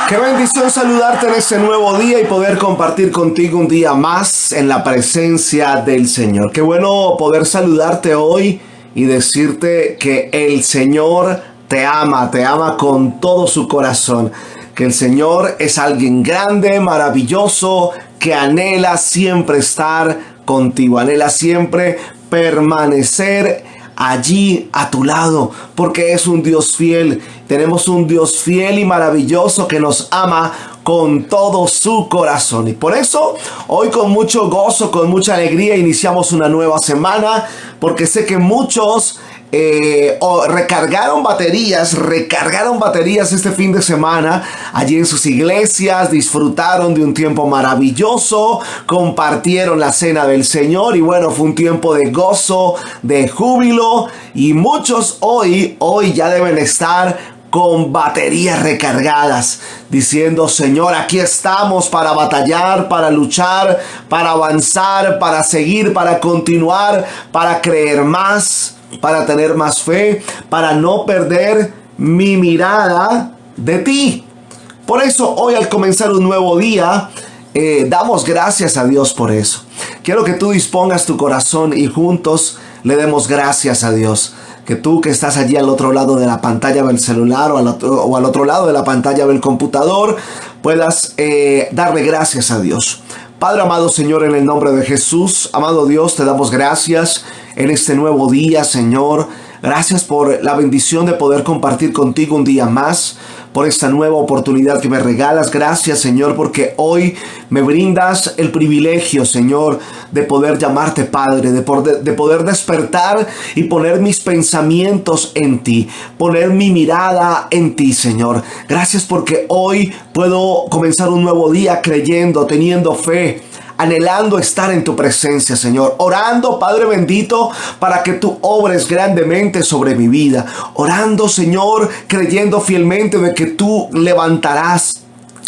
Qué bendición saludarte en este nuevo día y poder compartir contigo un día más en la presencia del Señor. Qué bueno poder saludarte hoy y decirte que el Señor te ama con todo su corazón. Que el Señor es alguien grande, maravilloso, que anhela siempre estar contigo, anhela siempre permanecer allí a tu lado, porque es un Dios fiel. Tenemos un Dios fiel y maravilloso que nos ama con todo su corazón. Y por eso hoy con mucho gozo, con mucha alegría iniciamos una nueva semana, porque sé que muchos recargaron baterías este fin de semana allí en sus iglesias, disfrutaron de un tiempo maravilloso, compartieron la cena del Señor y bueno, fue un tiempo de gozo, de júbilo, y muchos hoy ya deben estar con baterías recargadas, diciendo: Señor, aquí estamos para batallar, para luchar, para avanzar, para seguir, para continuar, para creer más, para tener más fe, para no perder mi mirada de ti. Por eso hoy, al comenzar un nuevo día, damos gracias a Dios por eso. Quiero que tú dispongas tu corazón y juntos le demos gracias a Dios. Que tú que estás allí al otro lado de la pantalla del celular o al otro lado de la pantalla del computador puedas darle gracias a Dios. Padre amado, Señor, en el nombre de Jesús, amado Dios, te damos gracias en este nuevo día, Señor. Gracias por la bendición de poder compartir contigo un día más, por esta nueva oportunidad que me regalas. Gracias, Señor, porque hoy me brindas el privilegio, Señor, de poder llamarte Padre, de poder despertar y poner mis pensamientos en ti, poner mi mirada en ti, Señor. Gracias porque hoy puedo comenzar un nuevo día creyendo, teniendo fe, anhelando estar en tu presencia, Señor. Orando, Padre bendito, para que tú obres grandemente sobre mi vida. Orando, Señor, creyendo fielmente de que tú levantarás,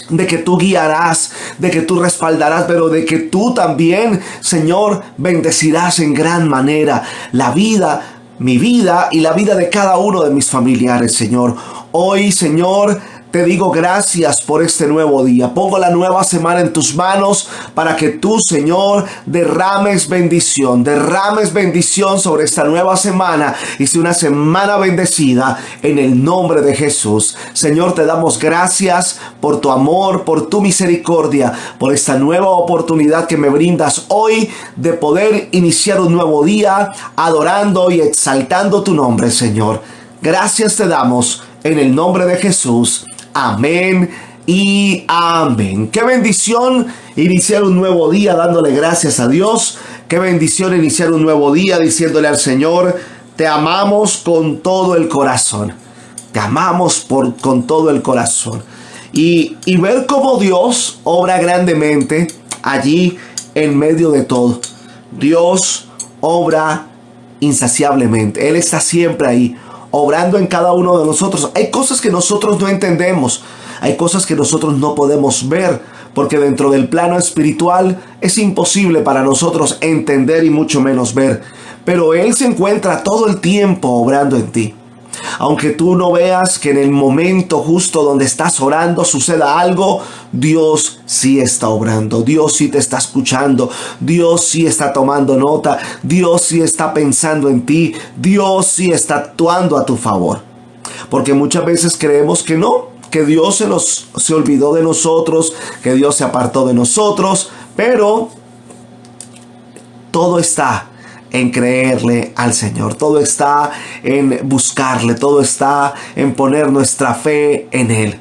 de que tú guiarás, de que tú respaldarás, pero de que tú también, Señor, bendecirás en gran manera la vida, mi vida y la vida de cada uno de mis familiares, Señor. Hoy, Señor, te digo gracias por este nuevo día. Pongo la nueva semana en tus manos para que tú, Señor, derrames bendición sobre esta nueva semana y sea una semana bendecida en el nombre de Jesús. Señor, te damos gracias por tu amor, por tu misericordia, por esta nueva oportunidad que me brindas hoy de poder iniciar un nuevo día adorando y exaltando tu nombre, Señor. Gracias te damos en el nombre de Jesús. Amén y amén. Qué bendición iniciar un nuevo día dándole gracias a Dios. Qué bendición iniciar un nuevo día diciéndole al Señor: te amamos con todo el corazón. Te amamos con todo el corazón. Y ver cómo Dios obra grandemente allí en medio de todo. Dios obra insaciablemente. Él está siempre ahí, obrando en cada uno de nosotros. Hay cosas que nosotros no entendemos, hay cosas que nosotros no podemos ver, porque dentro del plano espiritual es imposible para nosotros entender y mucho menos ver. Pero Él se encuentra todo el tiempo obrando en ti. Aunque tú no veas que en el momento justo donde estás orando suceda algo, Dios sí está obrando, Dios sí te está escuchando, Dios sí está tomando nota, Dios sí está pensando en ti, Dios sí está actuando a tu favor. Porque muchas veces creemos que no, que Dios se olvidó de nosotros, que Dios se apartó de nosotros, pero todo está en creerle al Señor, todo está en buscarle, todo está en poner nuestra fe en Él.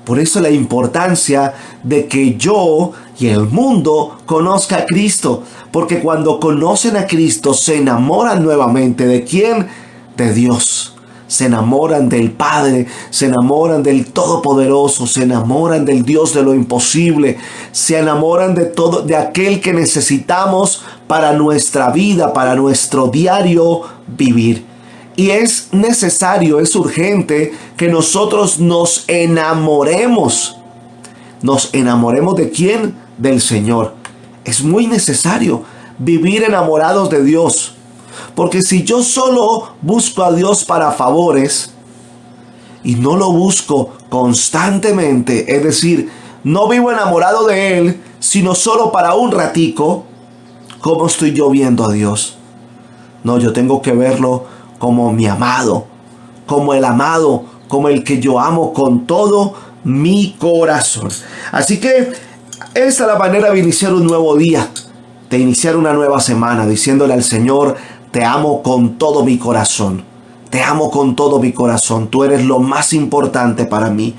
Por eso la importancia de que yo y el mundo conozca a Cristo, porque cuando conocen a Cristo se enamoran nuevamente. ¿De quién? De Dios. Se enamoran del Padre, se enamoran del Todopoderoso, se enamoran del Dios de lo imposible, se enamoran de todo, de aquel que necesitamos para nuestra vida, para nuestro diario vivir. Y es necesario, es urgente que nosotros nos enamoremos. ¿Nos enamoremos de quién? Del Señor. Es muy necesario vivir enamorados de Dios. Porque si yo solo busco a Dios para favores y no lo busco constantemente. Es decir, no vivo enamorado de Él, sino solo para un ratico. ¿Cómo estoy yo viendo a Dios? No, yo tengo que verlo como mi amado, como el amado, como el que yo amo con todo mi corazón. Así que esta es la manera de iniciar un nuevo día, de iniciar una nueva semana, diciéndole al Señor: te amo con todo mi corazón. Te amo con todo mi corazón. Tú eres lo más importante para mí.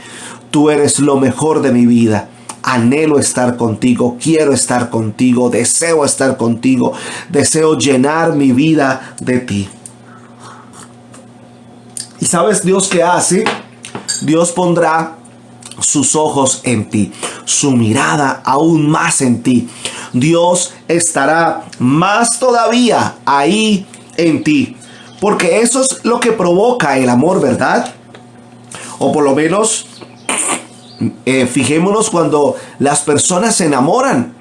Tú eres lo mejor de mi vida. Anhelo estar contigo, quiero estar contigo, deseo estar contigo, deseo llenar mi vida de ti. ¿Y sabes Dios qué hace? Dios pondrá sus ojos en ti, su mirada aún más en ti. Dios estará más todavía ahí en ti, porque eso es lo que provoca el amor, ¿verdad? O por lo menos fijémonos cuando las personas se enamoran.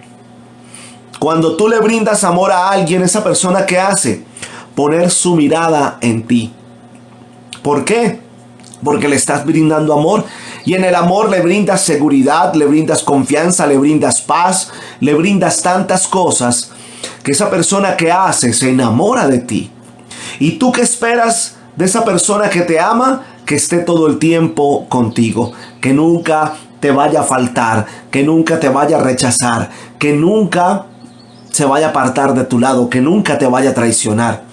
Cuando tú le brindas amor a alguien, esa persona, ¿qué hace? Poner su mirada en ti. ¿Por qué? Porque le estás brindando amor. Y en el amor le brindas seguridad, le brindas confianza, le brindas paz, le brindas tantas cosas que esa persona, ¿qué hace? Se enamora de ti. ¿Y tú qué esperas de esa persona que te ama? Que esté todo el tiempo contigo, que nunca te vaya a faltar, que nunca te vaya a rechazar, que nunca se vaya a apartar de tu lado, que nunca te vaya a traicionar.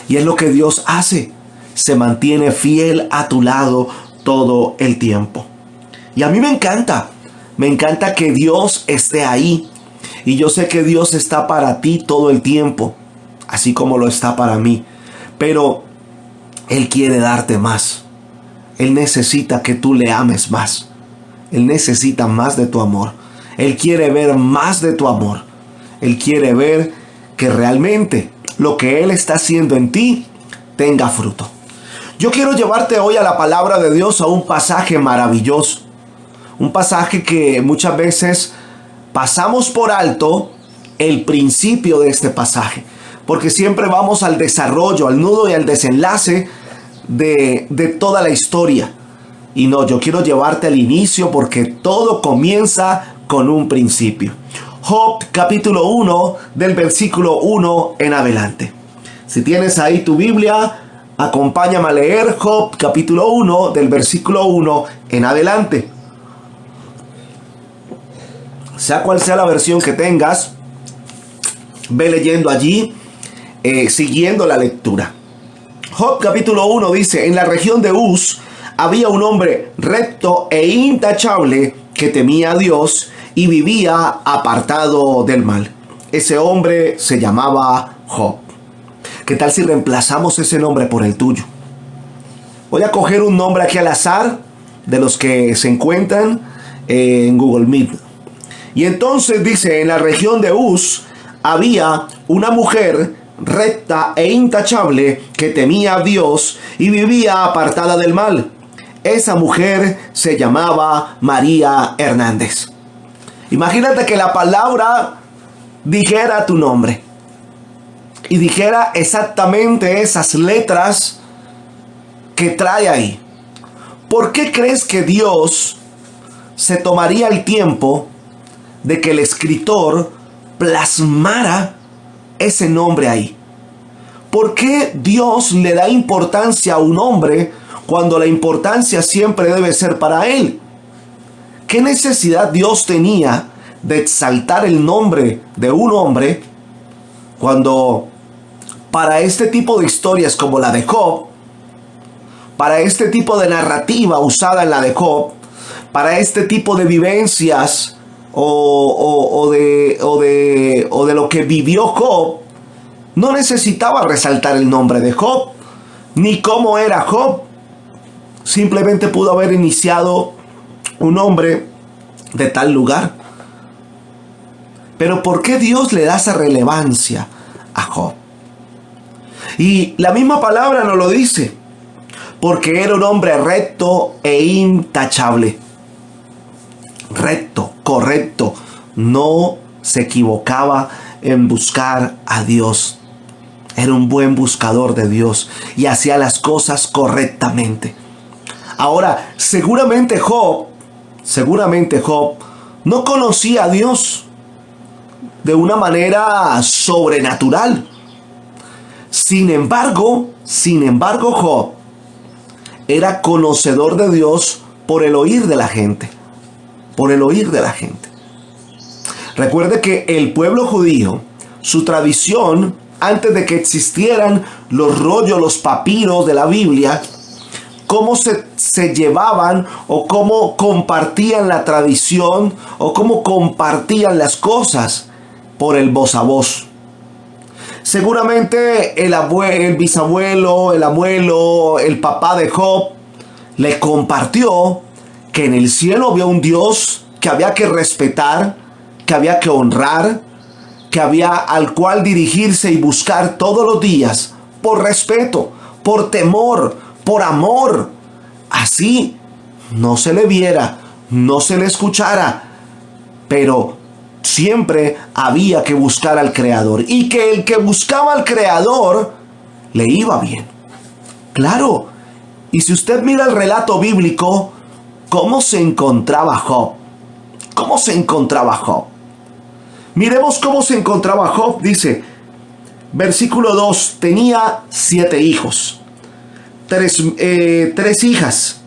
Y es lo que Dios hace, se mantiene fiel a tu lado todo el tiempo. Y a mí me encanta que Dios esté ahí. Y yo sé que Dios está para ti todo el tiempo, así como lo está para mí. Pero Él quiere darte más. Él necesita que tú le ames más. Él necesita más de tu amor. Él quiere ver más de tu amor. Él quiere ver que realmente lo que Él está haciendo en ti tenga fruto. Yo quiero llevarte hoy a la palabra de Dios, a un pasaje maravilloso. Un pasaje que muchas veces pasamos por alto el principio de este pasaje. Porque siempre vamos al desarrollo, al nudo y al desenlace de toda la historia. Y no, yo quiero llevarte al inicio, porque todo comienza con un principio. Job capítulo 1 del versículo 1 en adelante. Si tienes ahí tu Biblia, acompáñame a leer Job capítulo 1 del versículo 1 en adelante. Sea cual sea la versión que tengas, ve leyendo allí, siguiendo la lectura. Job capítulo 1 dice: en la región de Uz había un hombre recto e intachable que temía a Dios y vivía apartado del mal. Ese hombre se llamaba Job. ¿Qué tal si reemplazamos ese nombre por el tuyo? Voy a coger un nombre aquí al azar de los que se encuentran en Google Meet. Y entonces dice: en la región de Uz había una mujer recta e intachable que temía a Dios y vivía apartada del mal. Esa mujer se llamaba María Hernández. Imagínate que la palabra dijera tu nombre y dijera exactamente esas letras que trae ahí. ¿Por qué crees que Dios se tomaría el tiempo de que el escritor plasmara ese nombre ahí? ¿Por qué Dios le da importancia a un hombre cuando la importancia siempre debe ser para Él? ¿Qué necesidad Dios tenía de exaltar el nombre de un hombre cuando para este tipo de historias como la de Job, para este tipo de narrativa usada en la de Job, para este tipo de vivencias o de lo que vivió Job, no necesitaba resaltar el nombre de Job, ni cómo era Job? Simplemente pudo haber iniciado un hombre de tal lugar. Pero ¿por qué Dios le da esa relevancia a Job? Y la misma palabra nos lo dice: porque era un hombre recto e intachable. Recto, correcto, no se equivocaba en buscar a Dios. Era un buen buscador de Dios y hacía las cosas correctamente. Ahora, seguramente Job no conocía a Dios de una manera sobrenatural. Sin embargo, Job era conocedor de Dios por el oír de la gente. Por el oír de la gente. Recuerde que el pueblo judío, su tradición, antes de que existieran los rollos, los papiros de la Biblia, cómo se llevaban o cómo compartían la tradición o cómo compartían las cosas por el voz a voz. Seguramente el bisabuelo, el abuelo, el papá de Job le compartió que en el cielo había un Dios que había que respetar, que había que honrar, que había al cual dirigirse y buscar todos los días por respeto, por temor, por amor. Así no se le viera, no se le escuchara, pero siempre había que buscar al Creador, y que el que buscaba al Creador le iba bien. Claro, y si usted mira el relato bíblico, ¿cómo se encontraba Job? ¿Cómo se encontraba Job? Miremos cómo se encontraba Job. Dice, versículo 2, tenía 7 hijos, 3 hijas.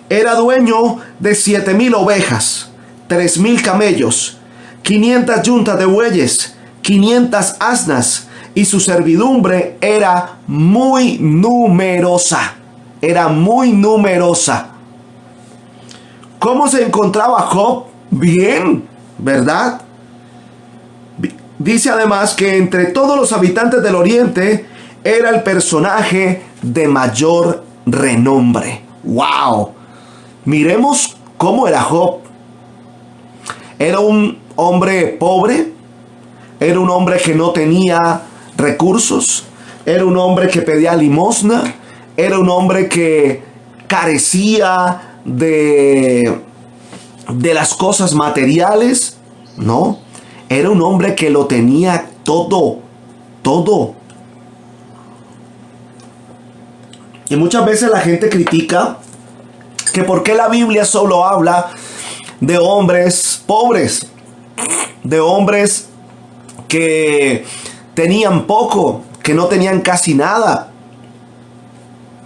Era dueño de 7,000 ovejas, 3,000 camellos, 500 yuntas de bueyes, 500 asnas, y su servidumbre era muy numerosa. Era muy numerosa. ¿Cómo se encontraba Job? Bien, ¿verdad? Dice además que entre todos los habitantes del oriente era el personaje de mayor renombre. ¡Wow! Miremos cómo era Job. Era un hombre pobre, era un hombre que no tenía recursos, era un hombre que pedía limosna, era un hombre que carecía de las cosas materiales. No, era un hombre que lo tenía todo. Y muchas veces la gente critica que por qué la Biblia solo habla de hombres pobres, de hombres que tenían poco, que no tenían casi nada.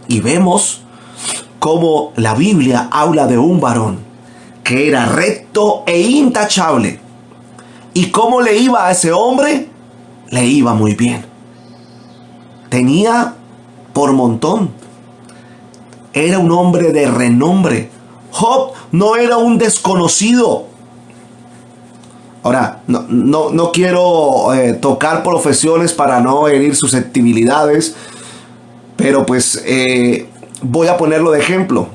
Y vemos cómo la Biblia habla de un varón que era recto e intachable. ¿Y cómo le iba a ese hombre? Le iba muy bien. Tenía por montón. Era un hombre de renombre. Job no era un desconocido. Ahora, no quiero tocar profesiones para no herir susceptibilidades, pero pues voy a ponerlo de ejemplo.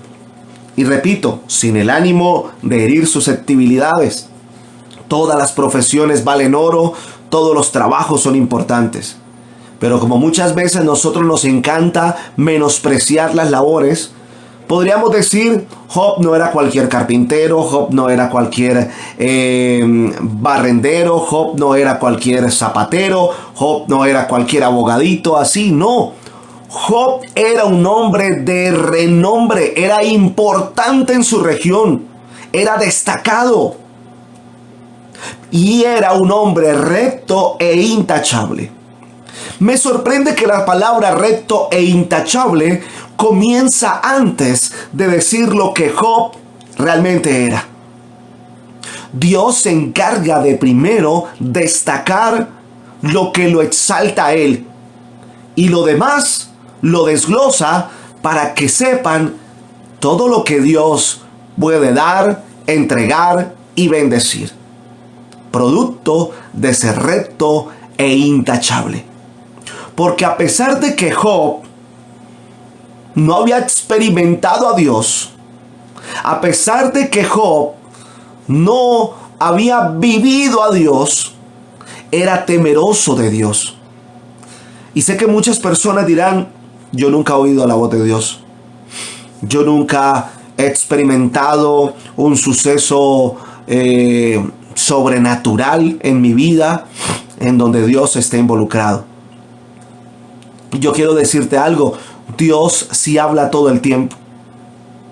Y repito, sin el ánimo de herir susceptibilidades. Todas las profesiones valen oro, todos los trabajos son importantes. Pero como muchas veces nosotros nos encanta menospreciar las labores, podríamos decir, Job no era cualquier carpintero, Job no era cualquier barrendero, Job no era cualquier zapatero, Job no era cualquier abogadito, así, no. Job era un hombre de renombre, era importante en su región, era destacado. Y era un hombre recto e intachable. Me sorprende que la palabra recto e intachable comienza antes de decir lo que Job realmente era. Dios se encarga de primero destacar lo que lo exalta a él, y lo demás lo desglosa para que sepan todo lo que Dios puede dar, entregar y bendecir. Producto de ser recto e intachable. Porque a pesar de que Job no había experimentado a Dios, a pesar de que Job no había vivido a Dios, era temeroso de Dios. Y sé que muchas personas dirán, yo nunca he oído la voz de Dios. Yo nunca he experimentado un suceso sobrenatural en mi vida en donde Dios esté involucrado. Yo quiero decirte algo, Dios sí habla todo el tiempo.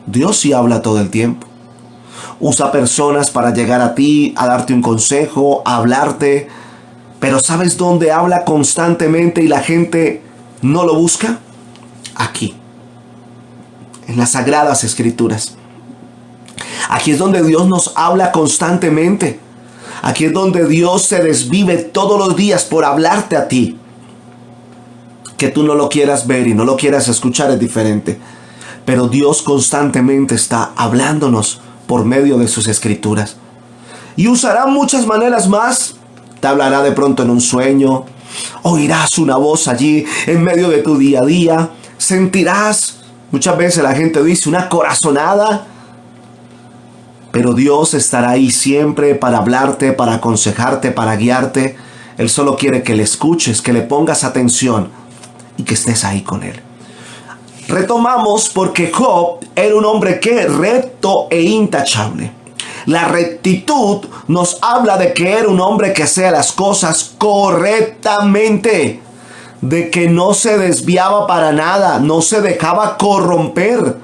Dios sí habla todo el tiempo. Usa personas para llegar a ti, a darte un consejo, a hablarte. Pero ¿sabes dónde habla constantemente y la gente no lo busca? Aquí, en las Sagradas Escrituras. Aquí es donde Dios nos habla constantemente. Aquí es donde Dios se desvive todos los días por hablarte a ti. Que tú no lo quieras ver y no lo quieras escuchar es diferente. Pero Dios constantemente está hablándonos por medio de sus escrituras. Y usará muchas maneras más. Te hablará de pronto en un sueño. Oirás una voz allí en medio de tu día a día. Sentirás, muchas veces la gente dice, una corazonada. Pero Dios estará ahí siempre para hablarte, para aconsejarte, para guiarte. Él solo quiere que le escuches, que le pongas atención y que estés ahí con Él. Retomamos porque Job era un hombre que recto e intachable. La rectitud nos habla de que era un hombre que hacía las cosas correctamente, de que no se desviaba para nada, no se dejaba corromper.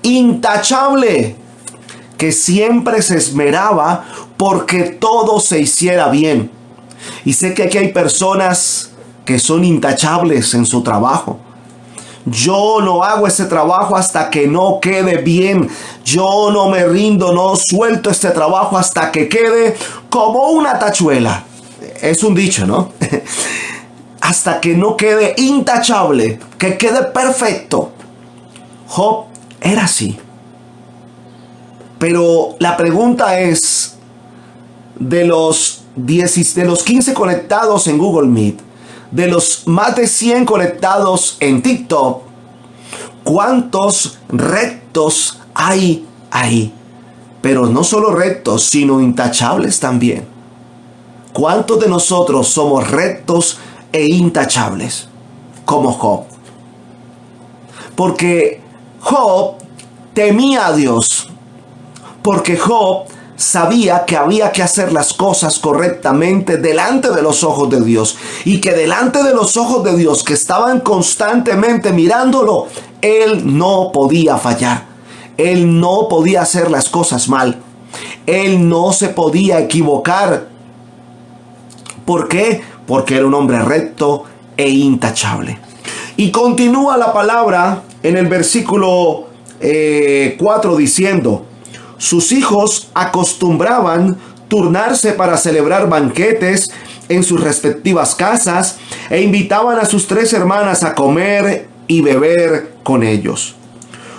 Intachable, que siempre se esmeraba porque todo se hiciera bien. Y sé que aquí hay personas que son intachables en su trabajo. Yo no hago ese trabajo hasta que no quede bien. Yo no me rindo, no suelto este trabajo hasta que quede como una tachuela. Es un dicho, ¿no? Hasta que no quede intachable, que quede perfecto. Job era así. Pero la pregunta es, de los 15 conectados en Google Meet, de los más de 100 conectados en TikTok, ¿cuántos rectos hay ahí? Pero no solo rectos, sino intachables también. ¿Cuántos de nosotros somos rectos e intachables? Como Job. Porque Job temía a Dios. Porque Job sabía que había que hacer las cosas correctamente delante de los ojos de Dios. Y que delante de los ojos de Dios, que estaban constantemente mirándolo, él no podía fallar. Él no podía hacer las cosas mal. Él no se podía equivocar. ¿Por qué? Porque era un hombre recto e intachable. Y continúa la palabra en el versículo 4 diciendo: sus hijos acostumbraban turnarse para celebrar banquetes en sus respectivas casas e invitaban a sus 3 hermanas a comer y beber con ellos.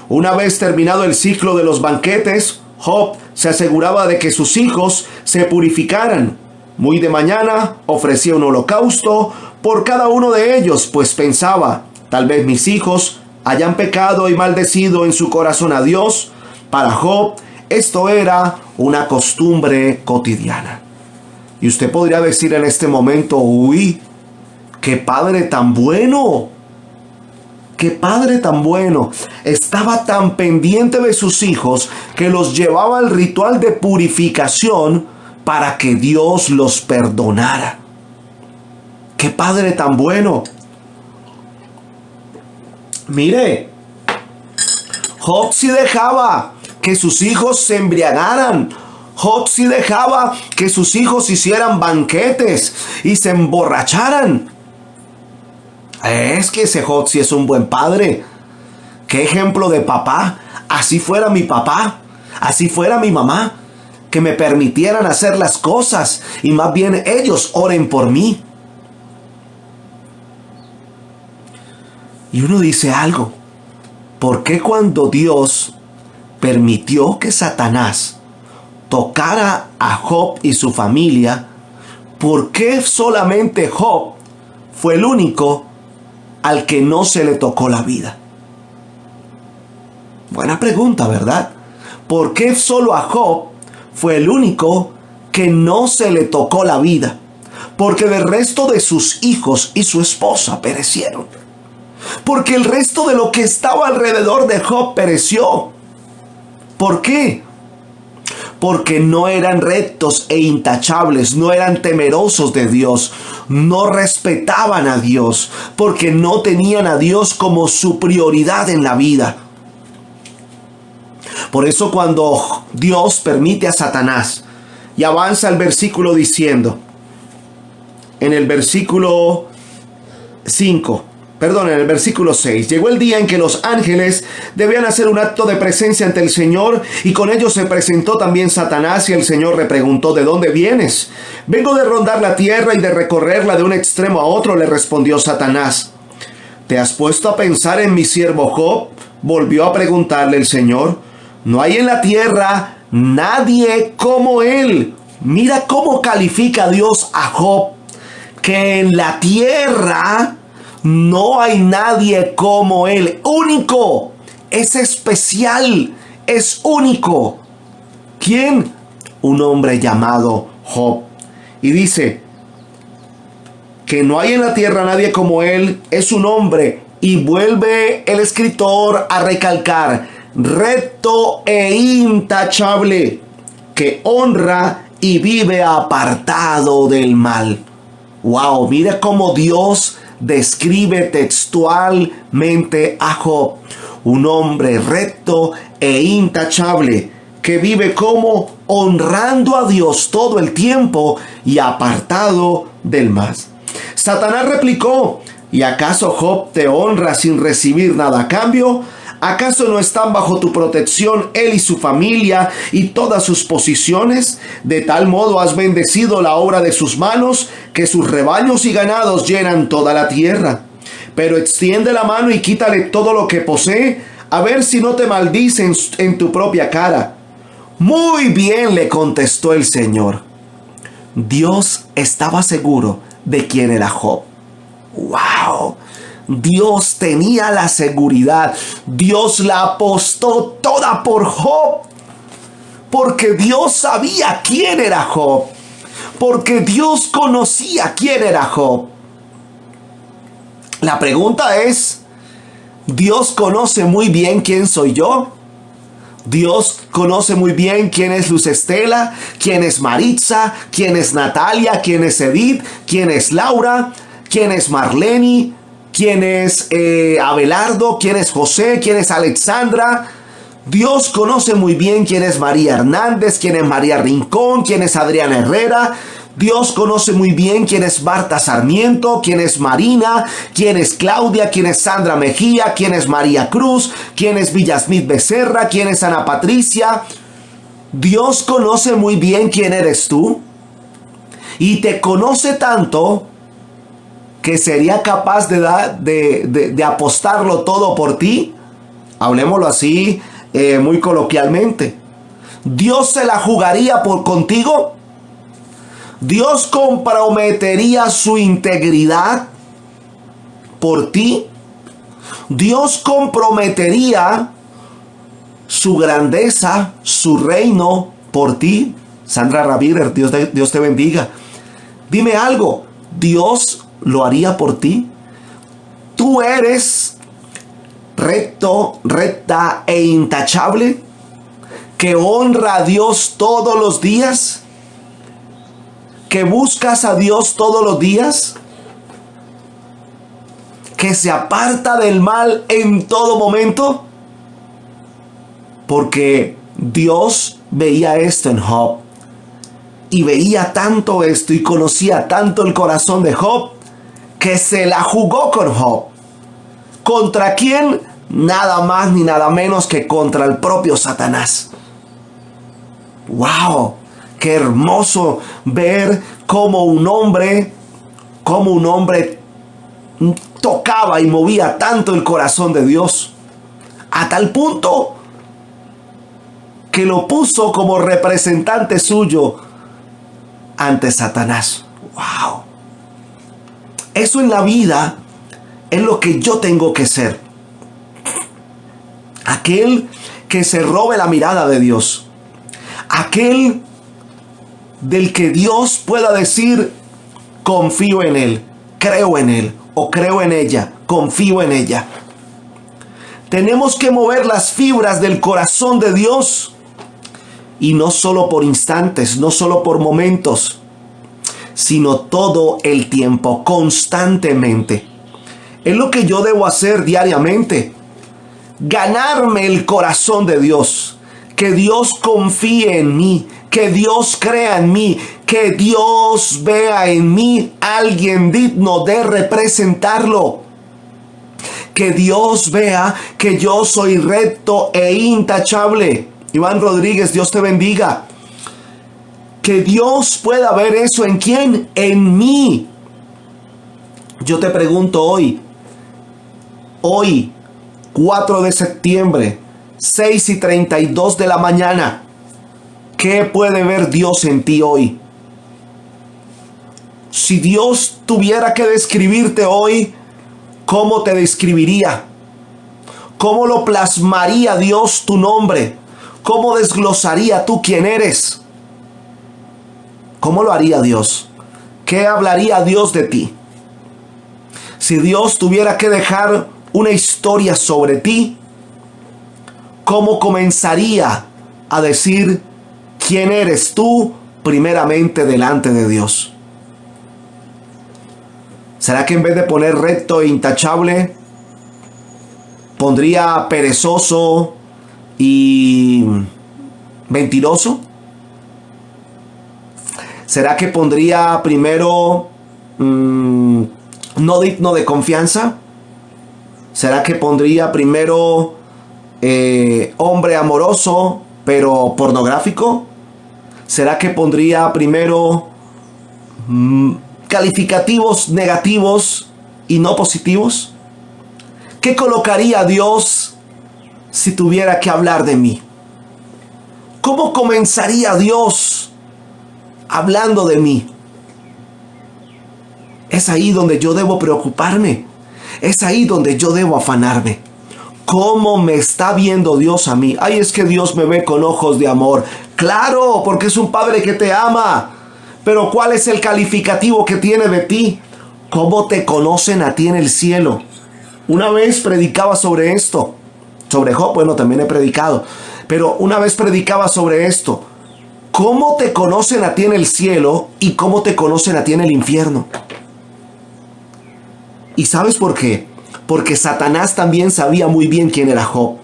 Una vez terminado el ciclo de los banquetes, Job se aseguraba de que sus hijos se purificaran. Muy de mañana ofrecía un holocausto por cada uno de ellos, pues pensaba, tal vez mis hijos hayan pecado y maldecido en su corazón a Dios. Para Job, esto era una costumbre cotidiana. Y usted podría decir en este momento, uy, qué padre tan bueno. Qué padre tan bueno. Estaba tan pendiente de sus hijos que los llevaba al ritual de purificación para que Dios los perdonara. Qué padre tan bueno. Mire, Job sí dejaba que sus hijos se embriagaran. Job sí dejaba que sus hijos hicieran banquetes y se emborracharan. Es que ese Job sí es un buen padre. Qué ejemplo de papá. Así fuera mi papá, así fuera mi mamá, que me permitieran hacer las cosas y más bien ellos oren por mí. Y uno dice algo. ¿Por qué cuando Dios permitió que Satanás tocara a Job y su familia, por qué solamente Job fue el único al que no se le tocó la vida? Buena pregunta, ¿verdad? ¿Por qué solo a Job fue el único que no se le tocó la vida? Porque del resto de sus hijos y su esposa perecieron. Porque el resto de lo que estaba alrededor de Job pereció. ¿Por qué? Porque no eran rectos e intachables, no eran temerosos de Dios, no respetaban a Dios, porque no tenían a Dios como su prioridad en la vida. Por eso cuando Dios permite a Satanás, y avanza el versículo diciendo, en el versículo 6, llegó el día en que los ángeles debían hacer un acto de presencia ante el Señor, y con ellos se presentó también Satanás, y el Señor le preguntó: ¿de dónde vienes? Vengo de rondar la tierra y de recorrerla de un extremo a otro, le respondió Satanás. ¿Te has puesto a pensar en mi siervo Job? Volvió a preguntarle el Señor. No hay en la tierra nadie como él. Mira cómo califica Dios a Job, que en la tierra no hay nadie como él. Único, es especial, es único. ¿Quién? Un hombre llamado Job. Y dice que no hay en la tierra nadie como él, es un hombre. Y vuelve el escritor a recalcar: recto e intachable, que honra y vive apartado del mal. Wow, mira cómo Dios describe textualmente a Job. Un hombre recto e intachable, que vive como honrando a Dios todo el tiempo y apartado del mal. Satanás replicó: ¿y acaso Job te honra sin recibir nada a cambio? ¿Acaso no están bajo tu protección él y su familia y todas sus posesiones? De tal modo has bendecido la obra de sus manos, que sus rebaños y ganados llenan toda la tierra. Pero extiende la mano y quítale todo lo que posee, a ver si no te maldicen en tu propia cara. Muy bien, le contestó el Señor. Dios estaba seguro de quién era Job. ¡Wow! Dios tenía la seguridad. Dios la apostó toda por Job. Porque Dios sabía quién era Job. Porque Dios conocía quién era Job. La pregunta es: ¿Dios conoce muy bien quién soy yo? Dios conoce muy bien quién es Luz Estela, quién es Maritza, quién es Natalia, quién es Edith, quién es Laura, quién es Marlene, quién es Abelardo, quién es José, quién es Alexandra. Dios conoce muy bien quién es María Hernández, quién es María Rincón, quién es Adriana Herrera. Dios conoce muy bien quién es Marta Sarmiento, quién es Marina, quién es Claudia, quién es Sandra Mejía, quién es María Cruz, quién es Villasmith Becerra, quién es Ana Patricia. Dios conoce muy bien quién eres tú, y te conoce tanto que sería capaz de apostarlo todo por ti. Hablemoslo así, muy coloquialmente. Dios se la jugaría contigo. Dios comprometería su integridad por ti. Dios comprometería su grandeza, su reino por ti. Sandra Ramírez, Dios te bendiga. Dime algo, ¿Dios lo haría por ti? ¿Tú eres recto, recta e intachable, que honra a Dios todos los días? ¿Que buscas a Dios todos los días? ¿Que se aparta del mal en todo momento? Porque Dios veía esto en Job. Y veía tanto esto y conocía tanto el corazón de Job, que se la jugó con Job. ¿Contra quién? Nada más ni nada menos que contra el propio Satanás. ¡Wow! Qué hermoso ver cómo un hombre tocaba y movía tanto el corazón de Dios, a tal punto que lo puso como representante suyo ante Satanás. ¡Wow! Eso en la vida es lo que yo tengo que ser. Aquel que se robe la mirada de Dios. Aquel del que Dios pueda decir: confío en él, creo en él, o creo en ella, confío en ella. Tenemos que mover las fibras del corazón de Dios, y no solo por instantes, no solo por momentos, sino todo el tiempo, constantemente. Es lo que yo debo hacer diariamente: ganarme el corazón de Dios, que Dios confíe en mí, que Dios crea en mí, que Dios vea en mí alguien digno de representarlo. Que Dios vea que yo soy recto e intachable. Iván Rodríguez, Dios te bendiga. Que Dios pueda ver eso ¿en quién? En mí. Yo te pregunto hoy, 4 de septiembre, 6:32 de la mañana, ¿qué puede ver Dios en ti hoy? Si Dios tuviera que describirte hoy, ¿cómo te describiría? ¿Cómo lo plasmaría Dios tu nombre? ¿Cómo desglosaría tú quién eres? ¿Cómo lo haría Dios? ¿Qué hablaría Dios de ti? Si Dios tuviera que dejar una historia sobre ti, ¿cómo comenzaría a decir quién eres tú primeramente delante de Dios? ¿Será que en vez de poner recto e intachable, pondría perezoso y mentiroso? ¿Será que pondría primero no digno de confianza? ¿Será que pondría primero hombre amoroso pero pornográfico? ¿Será que pondría primero calificativos negativos y no positivos? ¿Qué colocaría Dios si tuviera que hablar de mí? ¿Cómo comenzaría Dios hablando de mí? Es ahí donde yo debo preocuparme. Es ahí donde yo debo afanarme. ¿Cómo me está viendo Dios a mí? Ay, es que Dios me ve con ojos de amor. Claro, porque es un Padre que te ama. Pero ¿cuál es el calificativo que tiene de ti? ¿Cómo te conocen a ti en el cielo? Una vez predicaba sobre esto. Sobre Job, bueno, también he predicado. Pero una vez predicaba sobre esto. ¿Cómo te conocen a ti en el cielo y cómo te conocen a ti en el infierno? ¿Y sabes por qué? Porque Satanás también sabía muy bien quién era Job.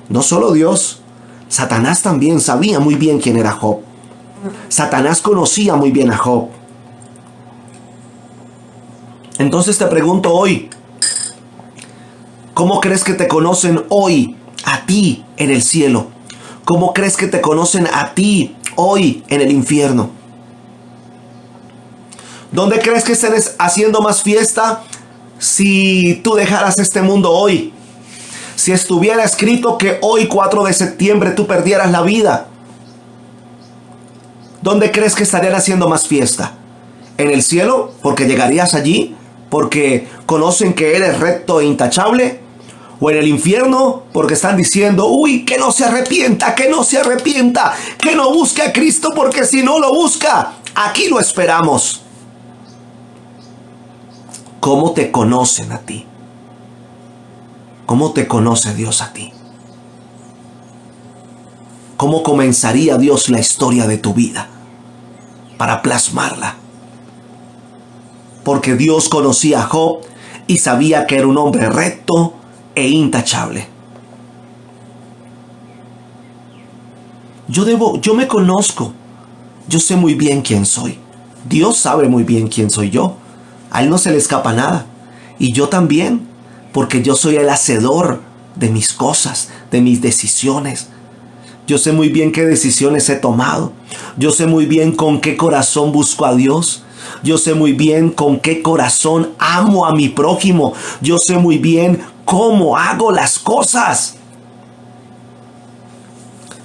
No solo Dios, Satanás también sabía muy bien quién era Job. Satanás conocía muy bien a Job. Entonces te pregunto hoy, ¿cómo crees que te conocen hoy a ti en el cielo? ¿Cómo crees que te conocen a ti hoy en el infierno? ¿Dónde crees que estén haciendo más fiesta si tú dejaras este mundo hoy? Si estuviera escrito que hoy 4 de septiembre tú perdieras la vida, ¿dónde crees que estarían haciendo más fiesta? ¿En el cielo? Porque llegarías allí, porque conocen que eres recto e intachable. ¿O en el infierno? Porque están diciendo, uy, que no se arrepienta, que no se arrepienta, que no busque a Cristo, porque si no lo busca, aquí lo esperamos. ¿Cómo te conocen a ti? ¿Cómo te conoce Dios a ti? ¿Cómo comenzaría Dios la historia de tu vida para plasmarla? Porque Dios conocía a Job y sabía que era un hombre recto e intachable. Yo me conozco. Yo sé muy bien quién soy. Dios sabe muy bien quién soy yo. A Él no se le escapa nada. Y yo también, porque yo soy el hacedor de mis cosas, de mis decisiones. Yo sé muy bien qué decisiones he tomado. Yo sé muy bien con qué corazón busco a Dios. Yo sé muy bien con qué corazón amo a mi prójimo. Yo sé muy bien cómo hago las cosas.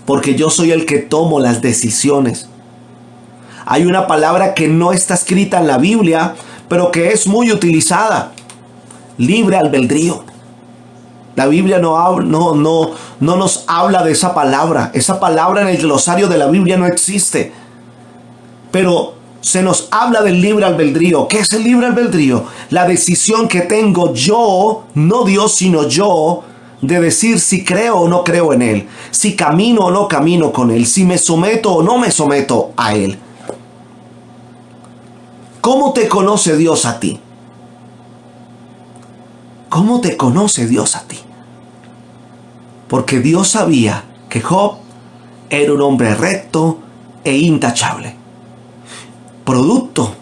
Porque yo soy el que tomo las decisiones. Hay una palabra que no está escrita en la Biblia, pero que es muy utilizada. Libre albedrío. La Biblia no nos habla de esa palabra. Esa palabra en el glosario de la Biblia no existe. Pero se nos habla del libre albedrío. ¿Qué es el libre albedrío? La decisión que tengo yo, no Dios, sino yo, de decir si creo o no creo en Él. Si camino o no camino con Él. Si me someto o no me someto a Él. ¿Cómo te conoce Dios a ti? ¿Cómo te conoce Dios a ti? Porque Dios sabía que Job era un hombre recto e intachable, producto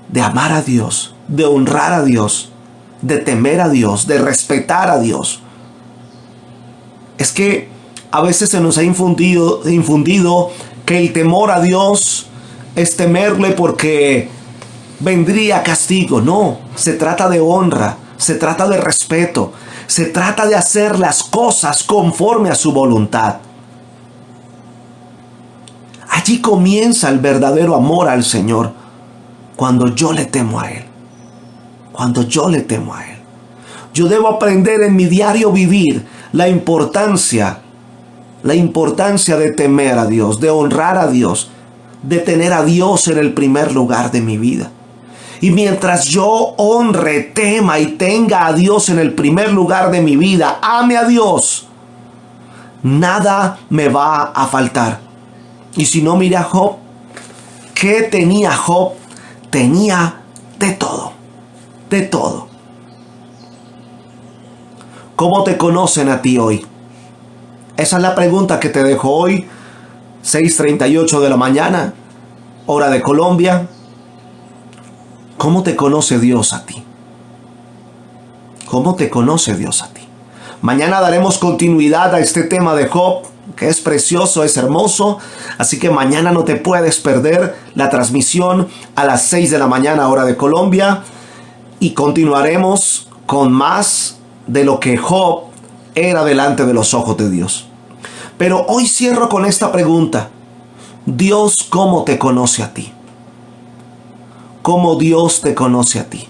de amar a Dios, de honrar a Dios, de temer a Dios, de respetar a Dios. Es que a veces se nos ha infundido que el temor a Dios es temerle porque vendría castigo. No, se trata de honra, se trata de respeto, se trata de hacer las cosas conforme a su voluntad. Allí comienza el verdadero amor al Señor, cuando yo le temo a Él. Cuando yo le temo a Él. Yo debo aprender en mi diario vivir la importancia de temer a Dios, de honrar a Dios, de tener a Dios en el primer lugar de mi vida. Y mientras yo honre, tema y tenga a Dios en el primer lugar de mi vida, ame a Dios, nada me va a faltar. Y si no, mira a Job. ¿Qué tenía Job? Tenía de todo. De todo. ¿Cómo te conocen a ti hoy? Esa es la pregunta que te dejo hoy, 6:38 de la mañana, hora de Colombia. ¿Cómo te conoce Dios a ti? ¿Cómo te conoce Dios a ti? Mañana daremos continuidad a este tema de Job, que es precioso, es hermoso. Así que mañana no te puedes perder la transmisión a las 6 de la mañana, hora de Colombia. Y continuaremos con más de lo que Job era delante de los ojos de Dios. Pero hoy cierro con esta pregunta. Dios, ¿cómo te conoce a ti? ¿Cómo Dios te conoce a ti?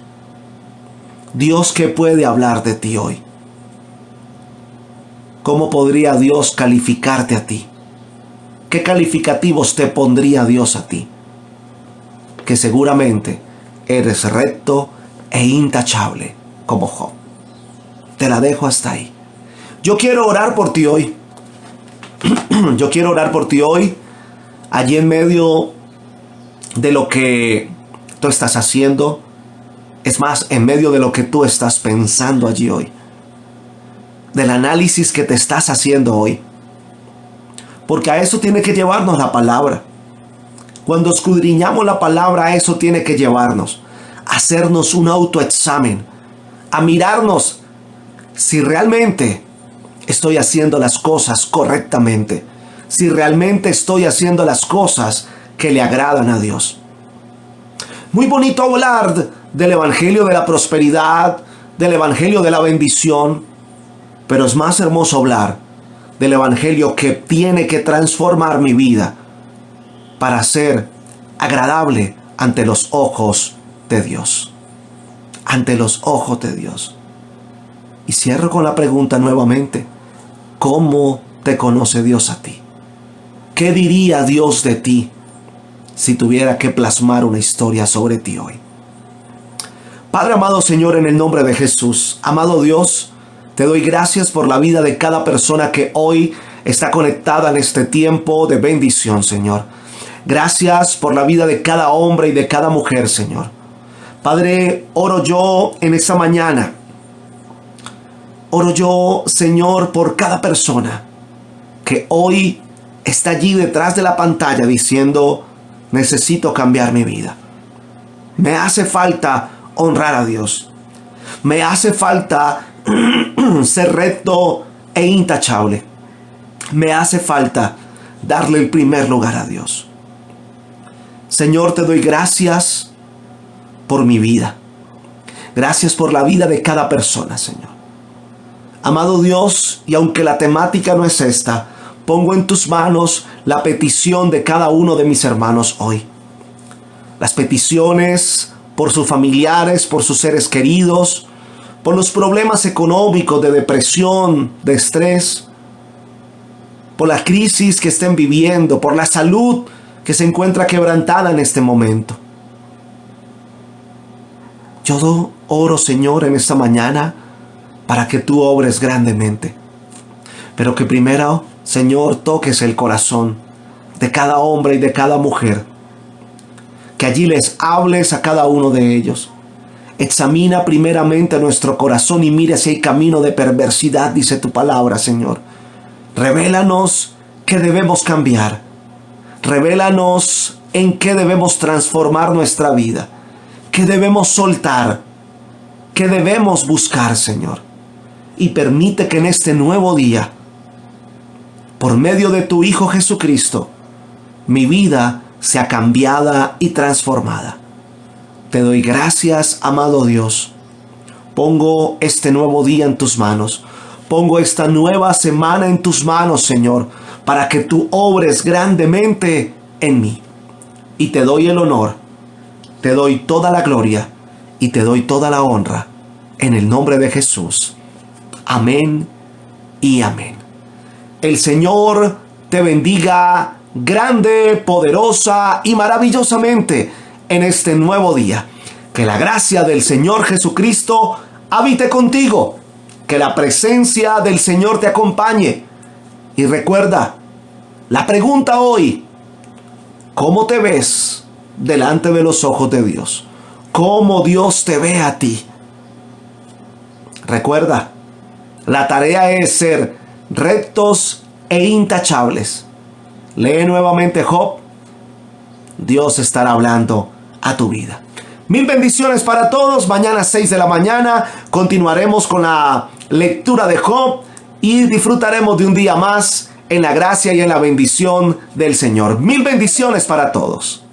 Dios, ¿qué puede hablar de ti hoy? ¿Cómo podría Dios calificarte a ti? ¿Qué calificativos te pondría Dios a ti? Que seguramente eres recto e intachable como Job. Te la dejo hasta ahí. Yo quiero orar por ti hoy. Yo quiero orar por ti hoy, allí en medio de lo que tú estás haciendo. Es más, en medio de lo que tú estás pensando allí hoy. Del análisis que te estás haciendo hoy. Porque a eso tiene que llevarnos la palabra. Cuando escudriñamos la palabra, a eso tiene que llevarnos. A hacernos un autoexamen. A mirarnos si realmente estoy haciendo las cosas correctamente. Si realmente estoy haciendo las cosas que le agradan a Dios. Muy bonito hablar del evangelio de la prosperidad, del evangelio de la bendición. Pero es más hermoso hablar del evangelio que tiene que transformar mi vida para ser agradable ante los ojos de Dios. Ante los ojos de Dios. Y cierro con la pregunta nuevamente. ¿Cómo te conoce Dios a ti? ¿Qué diría Dios de ti si tuviera que plasmar una historia sobre ti hoy? Padre amado Señor, en el nombre de Jesús, amado Dios, te doy gracias por la vida de cada persona que hoy está conectada en este tiempo de bendición, Señor. Gracias por la vida de cada hombre y de cada mujer, Señor. Padre, oro yo en esta mañana. Oro yo, Señor, por cada persona que hoy está allí detrás de la pantalla diciendo, necesito cambiar mi vida. Me hace falta honrar a Dios. Me hace falta ser recto e intachable. Me hace falta darle el primer lugar a Dios. Señor, te doy gracias por mi vida. Gracias por la vida de cada persona, Señor. Amado Dios, y aunque la temática no es esta, pongo en tus manos la petición de cada uno de mis hermanos hoy. Las peticiones por sus familiares, por sus seres queridos, por los problemas económicos, de depresión, de estrés, por la crisis que estén viviendo, por la salud que se encuentra quebrantada en este momento. Yo oro, Señor, en esta mañana para que tú obres grandemente. Pero que primero, Señor, toques el corazón de cada hombre y de cada mujer. Que allí les hables a cada uno de ellos. Examina primeramente nuestro corazón y mira si hay camino de perversidad, dice tu palabra, Señor. Revélanos qué debemos cambiar. Revélanos en qué debemos transformar nuestra vida. Qué debemos soltar. Qué debemos buscar, Señor. Y permite que en este nuevo día, por medio de tu Hijo Jesucristo, mi vida sea cambiada y transformada. Te doy gracias, amado Dios. Pongo este nuevo día en tus manos. Pongo esta nueva semana en tus manos, Señor, para que tú obres grandemente en mí. Y te doy el honor, te doy toda la gloria y te doy toda la honra en el nombre de Jesús. Amén y amén. El Señor te bendiga grande, poderosa y maravillosamente en este nuevo día. Que la gracia del Señor Jesucristo habite contigo. Que la presencia del Señor te acompañe. Y recuerda, la pregunta hoy: ¿cómo te ves delante de los ojos de Dios? ¿Cómo Dios te ve a ti? Recuerda, la tarea es ser rectos e intachables. Lee nuevamente Job. Dios estará hablando a tu vida. Mil bendiciones para todos. Mañana 6 de la mañana continuaremos con la lectura de Job y disfrutaremos de un día más en la gracia y en la bendición del Señor. Mil bendiciones para todos.